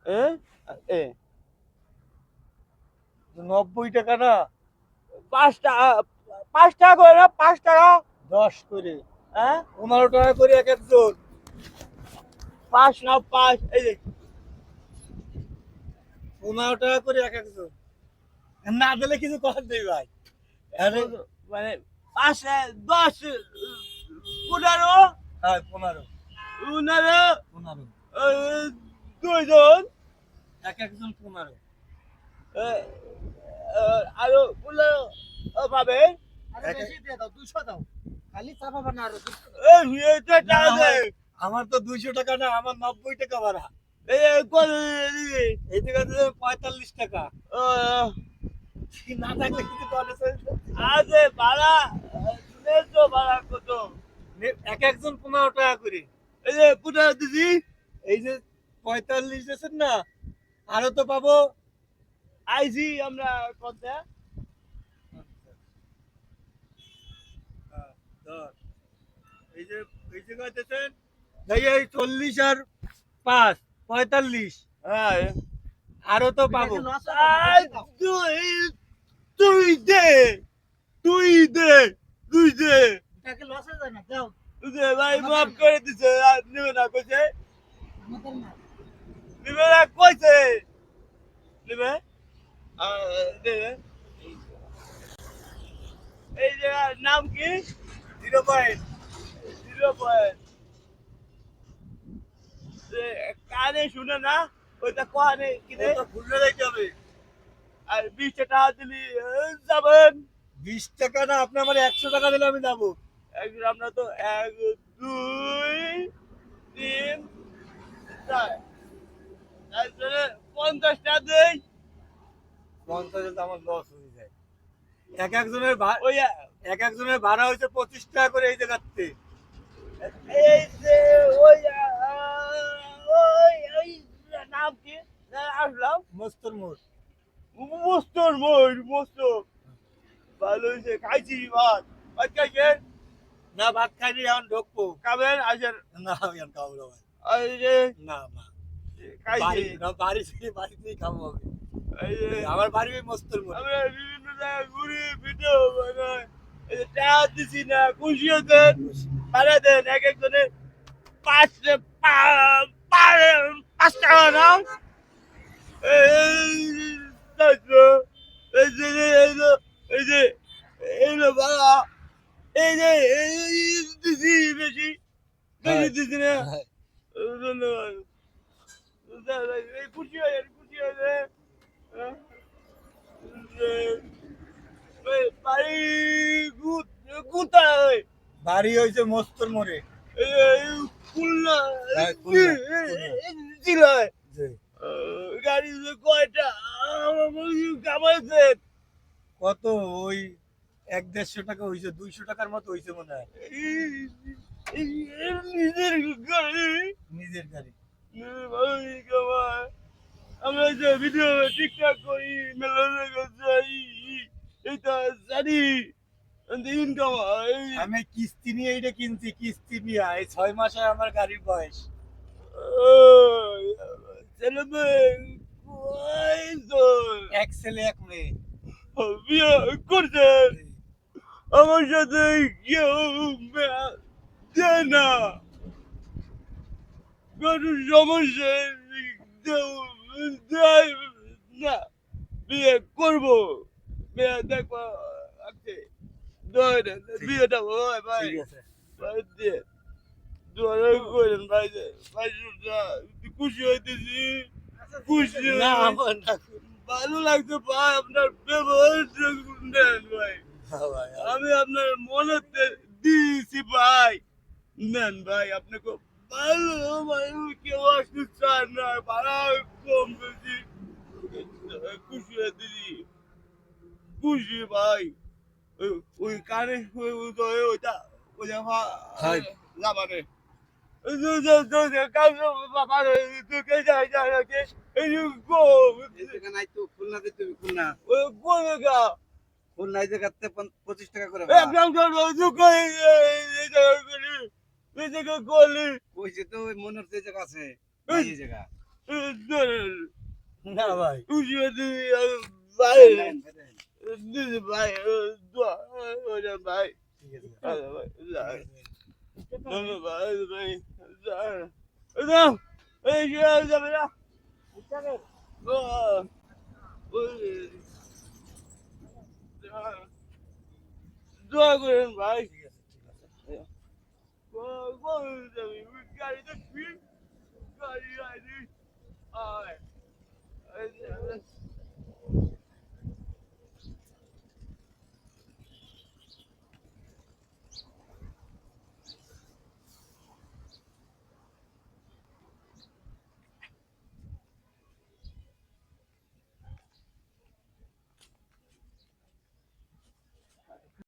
এ এ 90 টাকা না, 5 টাকা, 5 টাকা করে না, 5 টাকা। 10 করে, হ্যাঁ, 15 টাকা করে এক একজন। 5 না 5, এই যে 15 টাকা করে এক একজন। না দিলে কিছু করার নেই ভাই। আরে মানে 5 10 15, হ্যাঁ 15 15 15 দুইজন, এক একজন 15। এ, আরো 15 পাবে। আরে বেশি দিয়ে দাও, 200 দাও। খালি চা পাবা না, আরো 200 দাও। এটা না টাকা ভাই, আমার তো 200 টাকা না, আমার 90 টাকা ভাড়া। কত এই জায়গাতে 45 টাকা। আহ, না থাকলে কিছু করে চলবে। আরে ভাড়া তো ভাড়া কত? এক একজন 15 টাকা করে। এই যে 15 দিদি, এই যে 45 দিয়েছেন না, আরো তো পাবো। আইছি আমরা কত? হ্যাঁ, ধর। এই যে এই জায়গায় দিয়েছেন, ভাই এই 40 আর 5 45, হ্যাঁ, আরো তো পাবো। তুই তুই দে, তুই দে, তুই দে, টাকা লস হয়ে যায় না, দাও। তুই দে ভাই, মাফ করে দিছে। আর নেবে না কইছে, আমাদের না। নেবে না কইছে, নেবে দেবে। এই জায়গার নাম কি? 0 পয়েন্ট। 0 পয়েন্ট। কানে শুনে না, ওইটা কানে কিনে। ওটা ভুলে যাইতে হবে। আর 20 টাকা দিলি যাবেন। 20 টাকা না, আপনি আমার 100 টাকা দিলে আমি যাবো। একজন আমরা তো 1 2 3 4, তারপরে 50 টাকা দেই। 50 তো আমার লস হয়ে যায়। এক একজনের ওই এক একজনের ভাড়া হয়েছে 25 টাকা করে এই জায়গাতে। এই যে ওই ওই ওই নাম কি? আসলাম মস্তর মোড়। মস্তর মই মস্ত ভালো হয়েছে, খাইছি ভাত। ভাত খাইছেন? না ভাত খাইনি, এখন ঢুকবো। খাবেন আসেন। না আমি এখন খাবো না ভাই। এই যে না না, খাইছি। বাড়িতেই খাবো আমি। এই যে আমার বাড়ি ওই মস্তর মোড়ে। আমরা বিভিন্ন জায়গায় ঘুরি, ভিডিও বানাই। এই যে টাকা দিছি না, খুশি হতেন। ভাড়া দেন এক একজনের 5 টাকা নাও। এই তাইতো, এই যে এই যে এই যে এই যে ভাড়া, এই যে এই দিছি বেশি, বেশি দিছি না। হ্যাঁ। ধন্যবাদ। এই খুশি হয়ে খুশি হয়ে বাড়ি কোথায়? বাড়ি হয়েছে মস্তর মোড়ে। খুলনা হ্যাঁ, খুলনা, জেলায়। জি। গাড়ি কয়টা কামাইছেন? কত ওই 1-150 টাকা হয়েছে, 200 টাকার মতো হয়েছে মনে হয়। নিজের গাড়ি নিজের গাড়ি। ভালোই কামায়। আমরা যে ভিডিও টিকটক করি, মেলা যাই, এটা জানি ইনকাম হয়। আমি কিস্তি নিয়ে এটা কিনছি, কিস্তি নিয়ে এই 6 মাসে আমার গাড়ির বয়স। ছেলে মেয়ে কয়জন? এক ছেলে এক মেয়ে। বিয়ে করছেন? আমার সাথে কেউ দেয় না, কোনো সমস্যা কেউ দেয় না। বিয়ে করবো, বিয়ে দেখবো আছে। বিয়েটা হয় ভাই, ঠিক আছে। ভাই দিয়ে দোয়া করেন ভাই, ভাই খুশি হইতেছি, খুশি না আমার না। ভালো লাগছে ভাই, আপনার ব্যবহার নেন ভাই। হ্যাঁ ভাই, আমি আপনার মনে দিয়েছি ভাই, নেন ভাই। আপনাকে ভালো মানুষ কেউ আসতে চান না, ভাড়া কম বেশি খুশি হয়ে দিদি, খুশি ভাই। ওই কানে ওইটা ওইটা হাই। যাবানে কাজ বাবা তুই যাই যাই এই গো নাই তো খুলনাতে, তুমি খুলনা ওই কোন গা খুলনায় জায়গাতে 25 টাকা করে একদম দুঃখ এই জায়গা করলি কইছে তো ওই মনের যে জায়গা আছে, এই জায়গা না ভাই ভাই দিদি ভাই দোয়া ভাই ঠিক আছে ধন্যবাদ ভাই দাও এই যাবে না দোয়া করেন ভাই